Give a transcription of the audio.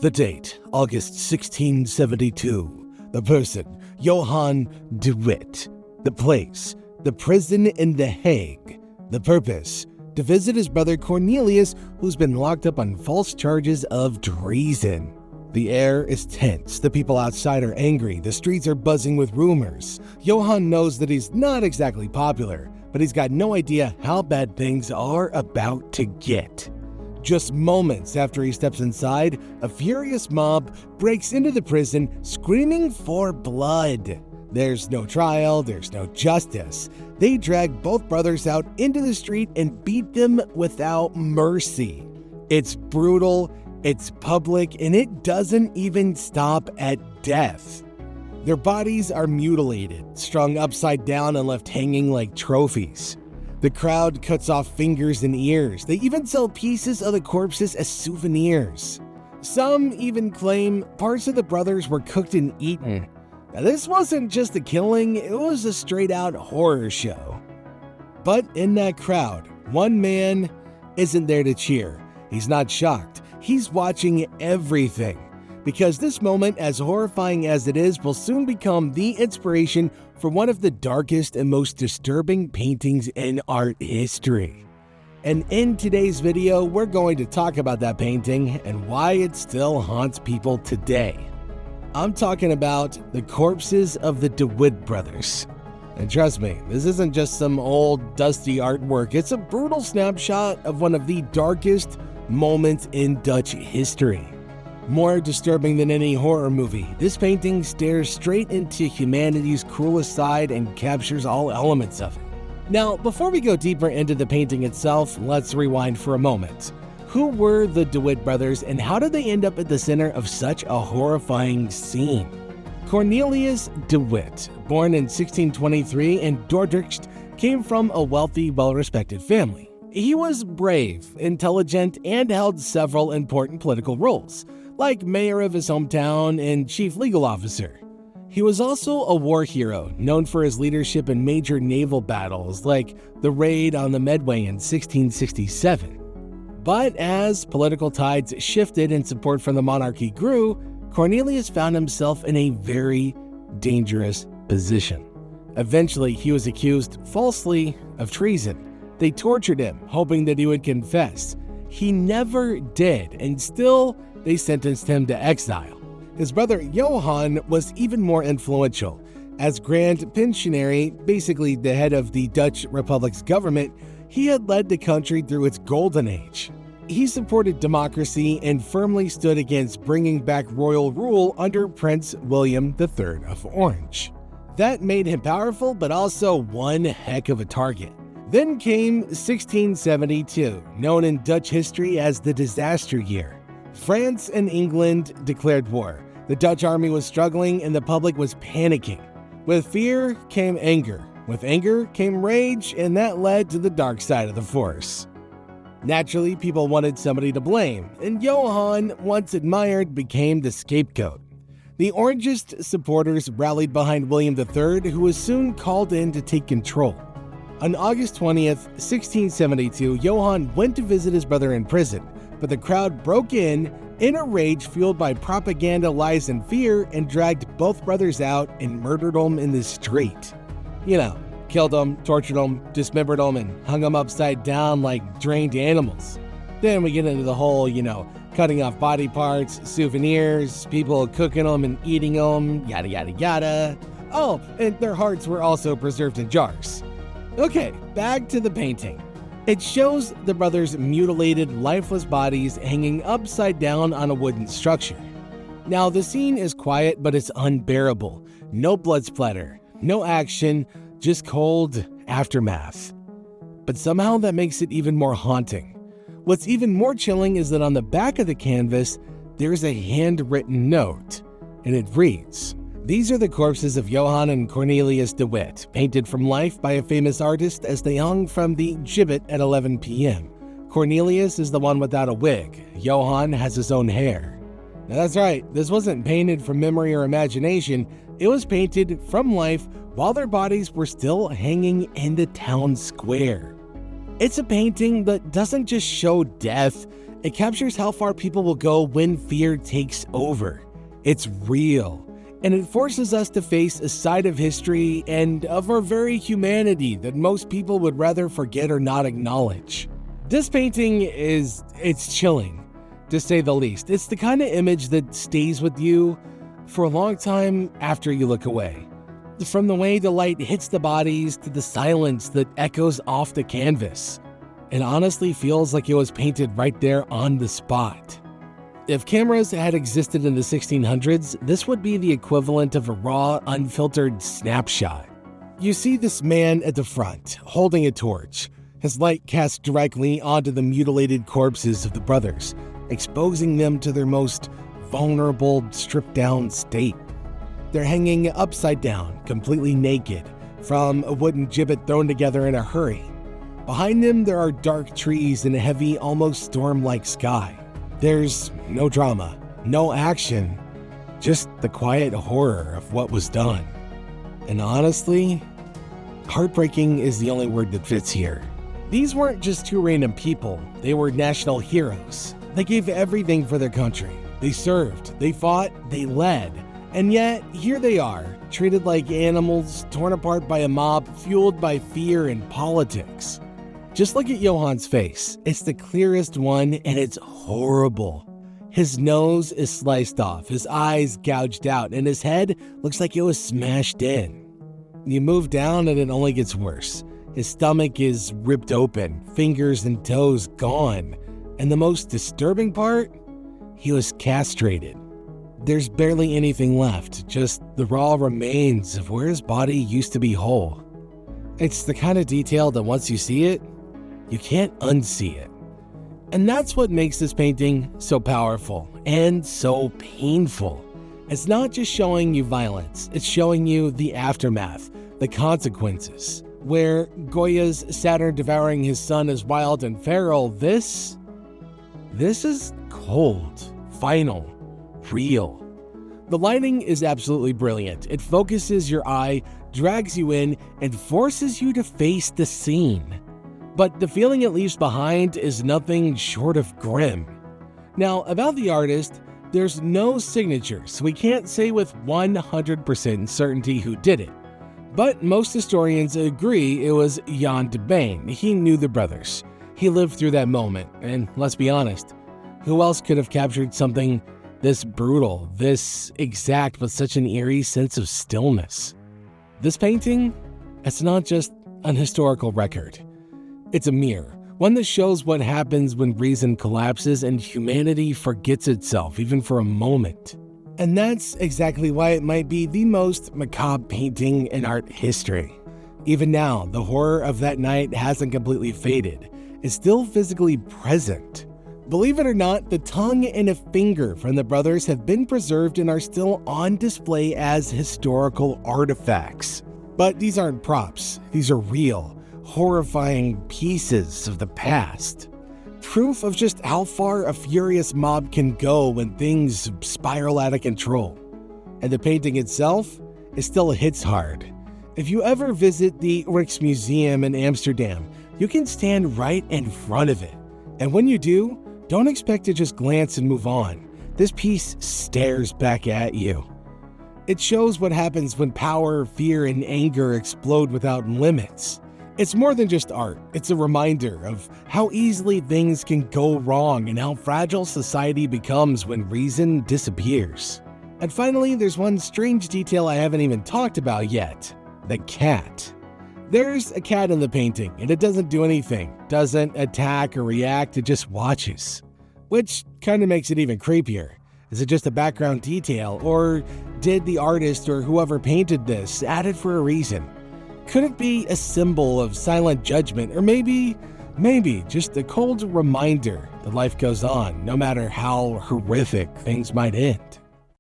The date, August 1672. The person, Johan de Witt. The place, the prison in The Hague. The purpose, to visit his brother Cornelius, who's been locked up on false charges of treason. The air is tense, the people outside are angry, the streets are buzzing with rumors. Johan knows that he's not exactly popular, but he's got no idea how bad things are about to get. Just moments after he steps inside, a furious mob breaks into the prison screaming for blood. There's no trial, there's no justice. They drag both brothers out into the street and beat them without mercy. It's brutal, it's public, and it doesn't even stop at death. Their bodies are mutilated, strung upside down and left hanging like trophies. The crowd cuts off fingers and ears. They even sell pieces of the corpses as souvenirs. Some even claim parts of the brothers were cooked and eaten. Now, this wasn't just a killing, it was a straight-out horror show. But in that crowd, one man isn't there to cheer. He's not shocked. He's watching everything. Because this moment, as horrifying as it is, will soon become the inspiration for one of the darkest and most disturbing paintings in art history. And in today's video, we're going to talk about that painting and why it still haunts people today. I'm talking about the corpses of the De Witt brothers. And trust me, this isn't just some old dusty artwork, it's a brutal snapshot of one of the darkest moments in Dutch history. More disturbing than any horror movie, this painting stares straight into humanity's cruelest side and captures all elements of it. Now, before we go deeper into the painting itself, let's rewind for a moment. Who were the De Witt brothers and how did they end up at the center of such a horrifying scene? Cornelis de Witt, born in 1623 in Dordrecht, came from a wealthy, well-respected family. He was brave, intelligent, and held several important political roles, like mayor of his hometown and chief legal officer. He was also a war hero, known for his leadership in major naval battles like the raid on the Medway in 1667. But as political tides shifted and support for the monarchy grew, Cornelius found himself in a very dangerous position. Eventually, he was accused falsely of treason. They tortured him, hoping that he would confess. He never did, and still, they sentenced him to exile. His brother Johan was even more influential. As Grand Pensionary, basically the head of the Dutch Republic's government, he had led the country through its golden age. He supported democracy and firmly stood against bringing back royal rule under Prince William III of Orange. That made him powerful, but also one heck of a target. Then came 1672, known in Dutch history as the disaster year. France and England declared war. The Dutch army was struggling and the public was panicking. With fear came anger. With anger came rage, and that led to the dark side of the force. Naturally, people wanted somebody to blame, and Johan, once admired, became the scapegoat. The Orangist supporters rallied behind William III, who was soon called in to take control. On August 20th, 1672, Johan went to visit his brother in prison, but the crowd broke in a rage fueled by propaganda, lies, and fear, and dragged both brothers out and murdered them in the street. You know, killed them, tortured them, dismembered them, and hung them upside down like drained animals. Then we get into the whole, cutting off body parts, souvenirs, people cooking them and eating them, yada yada yada. Oh, and their hearts were also preserved in jars. Okay, back to the painting. It shows the brothers' mutilated, lifeless bodies hanging upside down on a wooden structure. Now, the scene is quiet, but it's unbearable. No blood splatter, no action, just cold aftermath. But somehow that makes it even more haunting. What's even more chilling is that on the back of the canvas, there's a handwritten note, and it reads, "These are the corpses of Johan and Cornelius de Witt, painted from life by a famous artist as they hung from the gibbet at 11 p.m. Cornelius is the one without a wig. Johan has his own hair." Now that's right, this wasn't painted from memory or imagination, it was painted from life while their bodies were still hanging in the town square. It's a painting that doesn't just show death, It captures how far people will go when fear takes over. It's real, and it forces us to face a side of history and of our very humanity that most people would rather forget or not acknowledge. This painting it's chilling, to say the least. It's the kind of image that stays with you for a long time after you look away. From the way the light hits the bodies to the silence that echoes off the canvas. It honestly feels like it was painted right there on the spot. If cameras had existed in the 1600s, this would be the equivalent of a raw, unfiltered snapshot. You see this man at the front, holding a torch, his light cast directly onto the mutilated corpses of the brothers, exposing them to their most vulnerable, stripped-down state. They're hanging upside down, completely naked, from a wooden gibbet thrown together in a hurry. Behind them, there are dark trees and a heavy, almost storm-like sky. There's no drama, no action, just the quiet horror of what was done. And honestly, heartbreaking is the only word that fits here. These weren't just two random people, they were national heroes. They gave everything for their country. They served, they fought, they led. And yet, here they are, treated like animals, torn apart by a mob, fueled by fear and politics. Just look at Johan's face. It's the clearest one, and it's horrible. His nose is sliced off, his eyes gouged out, and his head looks like it was smashed in. You move down and it only gets worse. His stomach is ripped open, fingers and toes gone. And the most disturbing part? He was castrated. There's barely anything left, just the raw remains of where his body used to be whole. It's the kind of detail that once you see it, you can't unsee it. And that's what makes this painting so powerful and so painful. It's not just showing you violence, it's showing you the aftermath, the consequences. Where Goya's Saturn devouring his son is wild and feral, this is cold, final, real. The lighting is absolutely brilliant. It focuses your eye, drags you in, and forces you to face the scene. But the feeling it leaves behind is nothing short of grim. Now, about the artist, there's no signature, so we can't say with 100% certainty who did it. But most historians agree it was Johan de Witt. He knew the brothers. He lived through that moment, and let's be honest, who else could have captured something this brutal, this exact with such an eerie sense of stillness? This painting, it's not just an historical record. It's a mirror, one that shows what happens when reason collapses and humanity forgets itself even for a moment. And that's exactly why it might be the most macabre painting in art history. Even now, the horror of that night hasn't completely faded. It's still physically present. Believe it or not, the tongue and a finger from the brothers have been preserved and are still on display as historical artifacts. But these aren't props. These are real, horrifying pieces of the past. Proof of just how far a furious mob can go when things spiral out of control. And the painting itself, it still hits hard. If you ever visit the Rijksmuseum in Amsterdam, you can stand right in front of it. And when you do, don't expect to just glance and move on. This piece stares back at you. It shows what happens when power, fear, and anger explode without limits. It's more than just art. It's a reminder of how easily things can go wrong and how fragile society becomes when reason disappears. And finally, there's one strange detail I haven't even talked about yet. The cat. There's a cat in the painting, and it doesn't do anything, doesn't attack or react, it just watches. Which kind of makes it even creepier. Is it just a background detail, or did the artist or whoever painted this add it for a reason? Could it be a symbol of silent judgment, or maybe just a cold reminder that life goes on, no matter how horrific things might end?